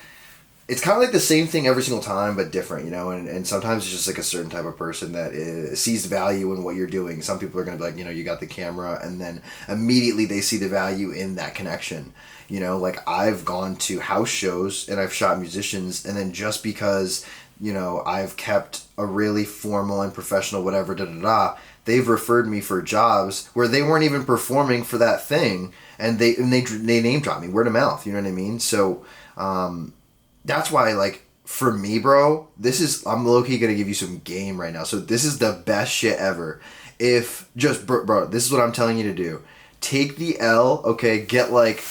it's kind of like the same thing every single time, but different, you know. And sometimes it's just like a certain type of person that sees value in what you're doing. Some people are going to be like, you know, you got the camera, and then immediately they see the value in that connection. You know, like I've gone to house shows and I've shot musicians, and then just because, you know, I've kept a really formal and professional whatever, da da da, they've referred me for jobs where they weren't even performing for that thing, and they name drop me word of mouth. You know what I mean? So. That's why, like, for me, bro, I'm low-key gonna give you some game right now. So this is the best shit ever. If, just, bro, this is what I'm telling you to do. Take the L, okay, get, like,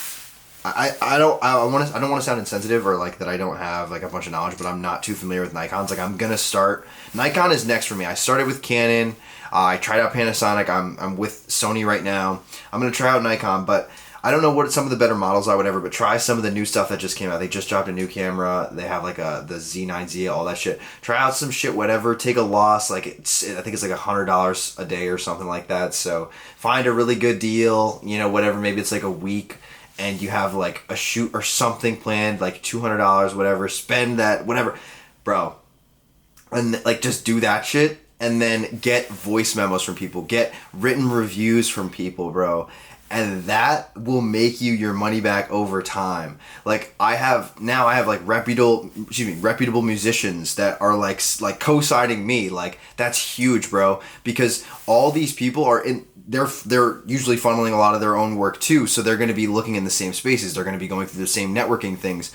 I don't want to sound insensitive or, like, that I don't have, like, a bunch of knowledge, but I'm not too familiar with Nikons. Like, I'm gonna start, Nikon is next for me. I started with Canon, I tried out Panasonic, I'm with Sony right now. I'm gonna try out Nikon, but I don't know what some of the better models are, whatever, but try some of the new stuff that just came out. They just dropped a new camera. They have like the Z9Z, all that shit. Try out some shit, whatever. Take a loss. Like I think it's like $100 a day or something like that. So find a really good deal, you know, whatever. Maybe it's like a week, and you have like a shoot or something planned, like $200, whatever. Spend that, whatever, bro, and like just do that shit. And then get voice memos from people. Get written reviews from people, bro, and that will make you your money back over time. Like I have like reputable musicians that are like co-signing me. Like that's huge, bro, because all these people are in they're usually funneling a lot of their own work too, so they're going to be looking in the same spaces, they're going to be going through the same networking things,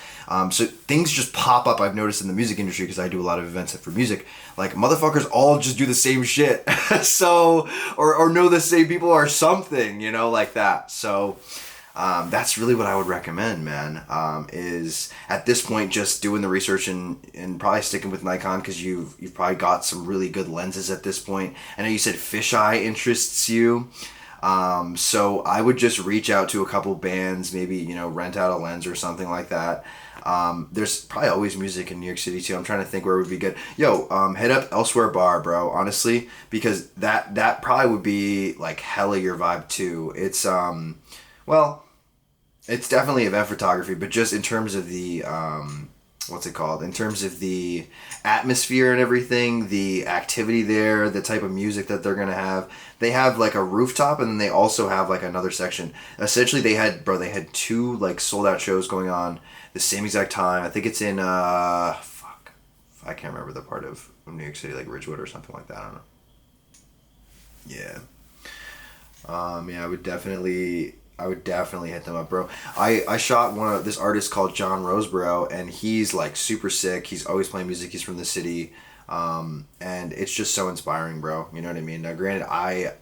so things just pop up. I've noticed in the music industry, because I do a lot of events for music, like motherfuckers all just do the same shit so or know the same people or something, you know, like that. So that's really what I would recommend, man, is at this point just doing the research and probably sticking with Nikon, because you've probably got some really good lenses at this point. I know you said fisheye interests you, so I would just reach out to a couple bands, maybe, you know, rent out a lens or something like that. There's probably always music in New York City too. I'm trying to think where would be good. Yo, head up Elsewhere Bar, bro, honestly, because that probably would be like hella your vibe too. It's well, it's definitely event photography, but just in terms of the what's it called, in terms of the atmosphere and everything, the activity there, the type of music that they're gonna have. They have like a rooftop, and then they also have like another section. Essentially, they had two like sold out shows going on the same exact time. I think it's in fuck, I can't remember the part of New York City, like Ridgewood or something like that. I don't know. Yeah. Yeah, I would definitely hit them up, bro. I shot one of this artist called John Roseborough, and he's like super sick. He's always playing music. He's from the city, and it's just so inspiring, bro. You know what I mean? Now, granted, I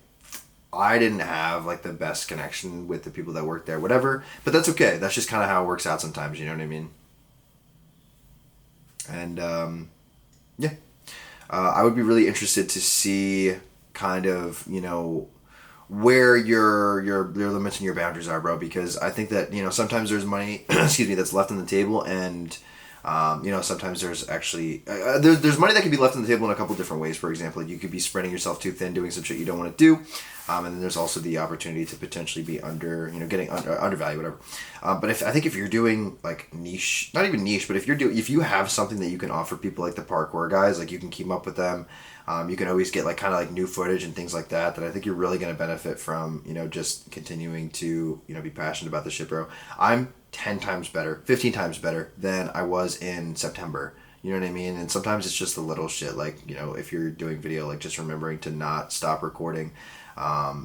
didn't have like the best connection with the people that work there, whatever. But that's okay. That's just kind of how it works out sometimes. You know what I mean? And yeah, I would be really interested to see kind of, where your limits and your boundaries are, bro. Because I think that sometimes there's money, excuse me, that's left on the table, and sometimes there's actually there's money that can be left on the table in a couple different ways. For example, you could be spreading yourself too thin, doing some shit you don't want to do, and then there's also the opportunity to potentially be getting undervalued, whatever. But I think if you're doing like niche, not even niche, but if you have something that you can offer people like the parkour guys, like you can keep up with them. You can always get like kind of like new footage and things like that. That I think you're really going to benefit from. Just continuing to be passionate about the shit, bro. I'm 10 times better, 15 times better than I was in September. You know what I mean? And sometimes it's just the little shit, like, if you're doing video, like just remembering to not stop recording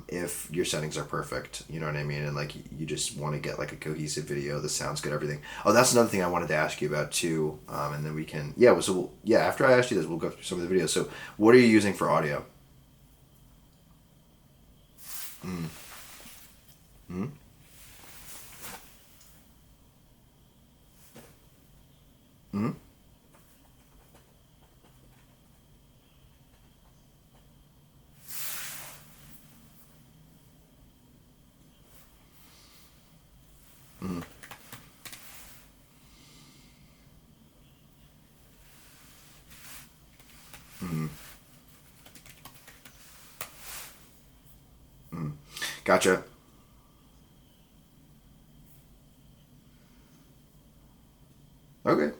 if your settings are perfect. You know what I mean? And like you just want to get like a cohesive video that sounds good, everything. Oh, that's another thing I wanted to ask you about too. And then we can, after I ask you this, we'll go through some of the videos. So what are you using for audio? Mm. Mm. Mm. Mm. Mm. Mm. Gotcha. Okay.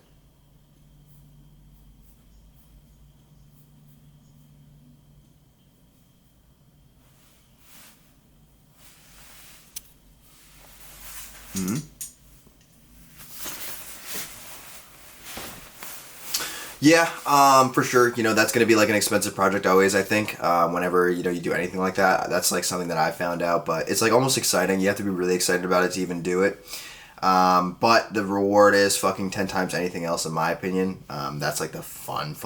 Mm. Yeah, for sure. That's going to be like an expensive project always, I think. Whenever, you do anything like that, that's like something that I found out, but it's like almost exciting. You have to be really excited about it to even do it. But the reward is fucking 10 times anything else, in my opinion. That's like the fun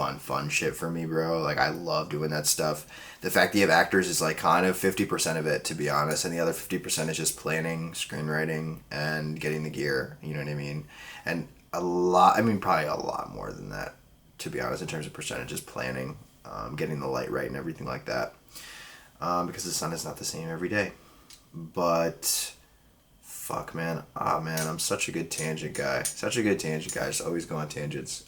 shit for me, bro. Like, I love doing that stuff. The fact that you have actors is like kind of 50% of it, to be honest, and the other 50% is just planning, screenwriting, and getting the gear. You know what I mean? And probably a lot more than that, to be honest, in terms of percentages, planning, getting the light right and everything like that. Because the sun is not the same every day. But fuck, man. Ah, man, I'm such a good tangent guy. Such a good tangent guy. I just always go on tangents.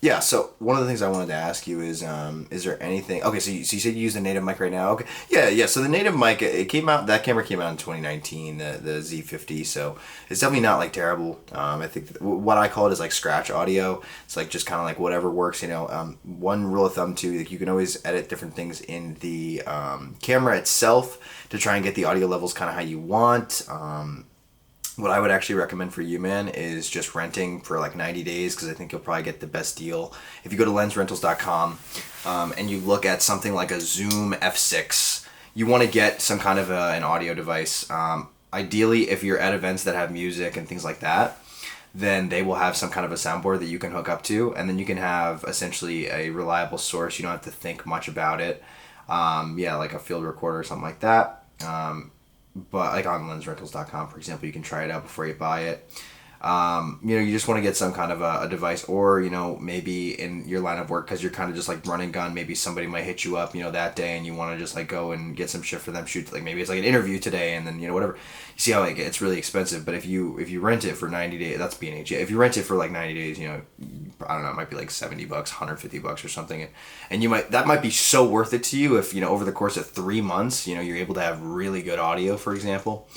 Yeah, so one of the things I wanted to ask you is there anything? Okay, so you said you use the native mic right now. Okay, yeah. So the native mic, it came out. That camera came out in 2019, the Z50. So it's definitely not like terrible. I think what I call it is like scratch audio. It's like just kind of like whatever works. One rule of thumb too, like you can always edit different things in the camera itself to try and get the audio levels kind of how you want. What I would actually recommend for you, man, is just renting for like 90 days, because I think you'll probably get the best deal. If you go to lensrentals.com and you look at something like a Zoom F6, you want to get some kind of an audio device. Ideally, if you're at events that have music and things like that, then they will have some kind of a soundboard that you can hook up to, and then you can have essentially a reliable source. You don't have to think much about it. Like a field recorder or something like that. But like on lensrentals.com, for example, you can try it out before you buy it. You just want to get some kind of a device, or, maybe in your line of work, because you're kind of just like run and gun, maybe somebody might hit you up, that day, and you want to just like go and get some shit for them, shoot, like maybe it's like an interview today, and then, whatever. You see how like it's really expensive, but if you rent it for 90 days, that's B&H. If you rent it for like 90 days, I don't know, it might be like $70, $150 or something. And that might be so worth it to you if, over the course of 3 months, you're able to have really good audio, for example.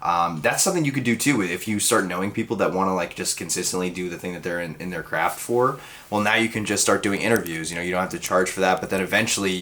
That's something you could do too if you start knowing people that want to like just consistently do the thing that they're in their craft for. Well, now you can just start doing interviews. You don't have to charge for that, but then eventually